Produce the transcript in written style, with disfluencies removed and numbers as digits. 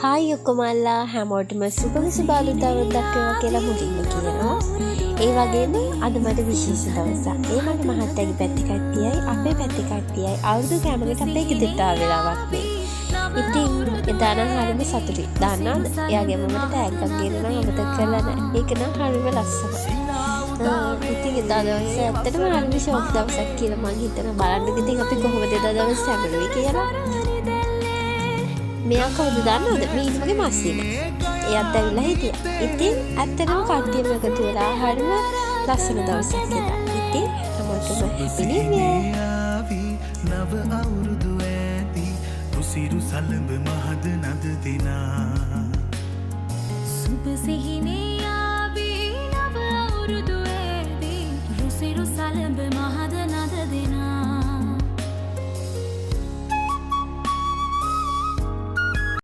Hi ඔක්කොමල්ලා හැමෝටම සුබම සුබාලුත් දවසක් වේවා කියලා මුලින්ම කියනවා. ඒ වගේම අද මට විශේෂ දවසක්. ඒ මගේ මහත්තයාගේ පැත්තේ කට්ටියයි අපේ පැත්තේ කට්ටියයි අවුරුදු කැමරකට අපේ ගෙදරට ආව වෙලාවක් මේ. ඉතින් එදා නම් හරිම සතුටුයි. දන්නවද? එයාගේ මමට ටැග්ගක් ගෙනනම් අමතක කරලා නැහැ. ඒක නම් හරිම ලස්සනයි. ඉතින් එදා දවසේ ඇත්තටම හරිම ෂෝක් දවසක් කියලා මම හිතනවා. බලන්න ඉතින් අපි කොහොමද එදා දවසේ හැමලුවේ කියලා. මෙයා කවුද දන්නවද? මේ ඉන්නගේ මස්සින. එයාත් ඇවිල්ලා හිටියා. ඉතින් ඇත්තටම කට්ටියම එකතු වෙලා හරිම ලස්සන දවසක් කියලා. ඉතින් හැමෝටම හැපි නිව් ඉයර්. නව අවුරුදු ඇති උසිරු සලඹ මහද නද දිනා සුබ සිහිනේ